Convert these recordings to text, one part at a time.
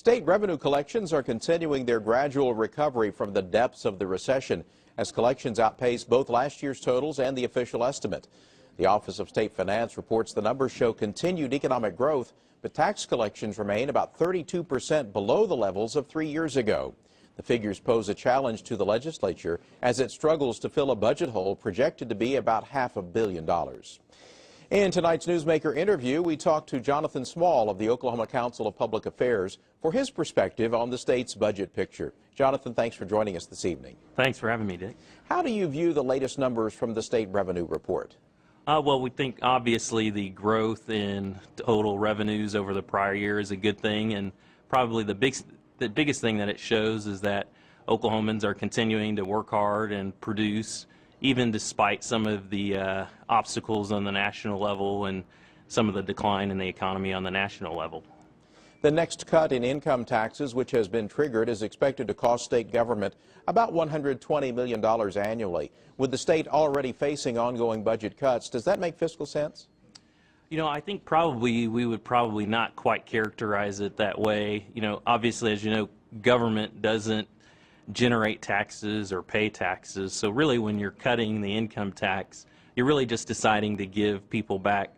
State revenue collections are continuing their gradual recovery from the depths of the recession as collections outpace both last year's totals and the official estimate. The Office of State Finance reports the numbers show continued economic growth, but tax collections remain about 32% below the levels of 3 years ago. The figures pose a challenge to the legislature as it struggles to fill a budget hole projected to be about $500 million. In tonight's Newsmaker interview, we talked to Jonathan Small of the Oklahoma Council of Public Affairs for his perspective on the state's budget picture. Jonathan, thanks for joining us this evening. Thanks for having me, Dick. How do you view the latest numbers from the state revenue report? Well, we think obviously the growth in total revenues over the prior year is a good thing, and probably the biggest thing that it shows is that Oklahomans are continuing to work hard and produce, even despite some of the obstacles on the national level and some of the decline in the economy on the national level. The next cut in income taxes, which has been triggered, is expected to cost state government about $120 million annually. With the state already facing ongoing budget cuts, does that make fiscal sense? You know, I think we would probably not quite characterize it that way. You know, obviously, as you know, government doesn't generate taxes or pay taxes. So really, when you're cutting the income tax, you're really just deciding to give people back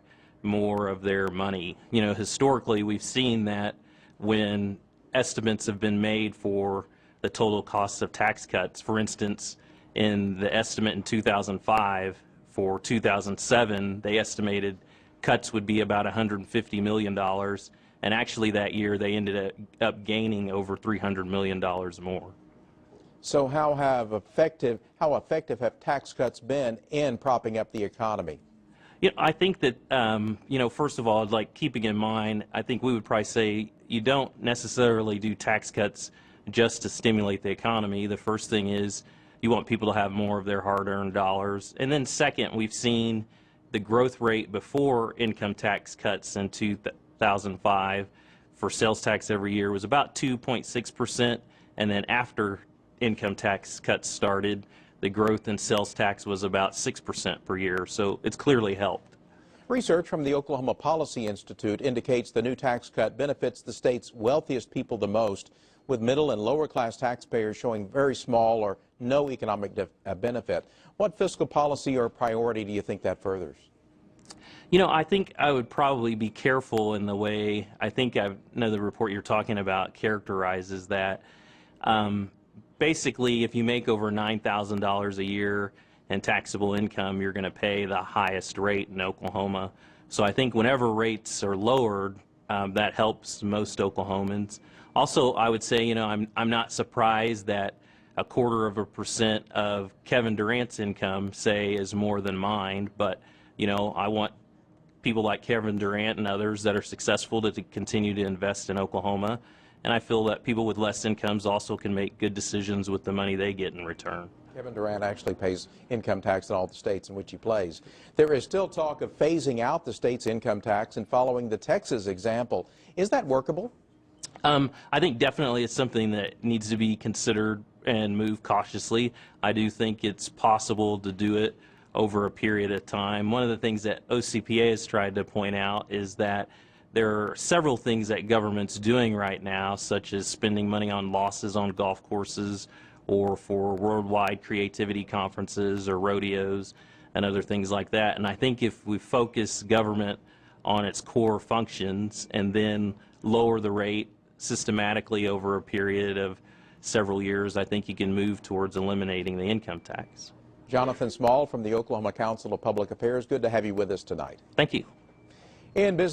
more of their money. You know, historically, we've seen that when estimates have been made for the total costs of tax cuts. For instance, in the estimate in 2005 for 2007, they estimated cuts would be about $150 million, and actually that year they ended up gaining over $300 million more. So how effective have tax cuts been in propping up the economy? You know, I think that, you know, first of all, like keeping in mind, I think we would probably say you don't necessarily do tax cuts just to stimulate the economy. The first thing is you want people to have more of their hard-earned dollars. And then second, we've seen the growth rate before income tax cuts in 2005 for sales tax every year was about 2.6%, and then after income tax cuts started, the growth in sales tax was about 6% per year, so it's clearly helped. Research from the Oklahoma Policy Institute indicates the new tax cut benefits the state's wealthiest people the most, with middle and lower class taxpayers showing very small or no economic benefit. What fiscal policy or priority do you think that furthers? You know, I think I would probably be careful in the way I think I know the report you're talking about characterizes that. Basically, if you make over $9,000 a year in taxable income, you're going to pay the highest rate in Oklahoma. So I think whenever rates are lowered, that helps most Oklahomans. Also, I would say, you know, I'm not surprised that 0.25% of Kevin Durant's income, say, is more than mine. But, you know, I want people like Kevin Durant and others that are successful to continue to invest in Oklahoma. And I feel that people with less incomes also can make good decisions with the money they get in return. Kevin Durant actually pays income tax in all the states in which he plays. There is still talk of phasing out the state's income tax and following the Texas example. Is that workable? I think definitely it's something that needs to be considered and moved cautiously. I do think it's possible to do it over a period of time. One of the things that OCPA has tried to point out is that there are several things that government's doing right now, such as spending money on losses on golf courses or for worldwide creativity conferences or rodeos and other things like that. And I think if we focus government on its core functions and then lower the rate systematically over a period of several years, I think you can move towards eliminating the income tax. Jonathan Small from the Oklahoma Council of Public Affairs, good to have you with us tonight. Thank you. In business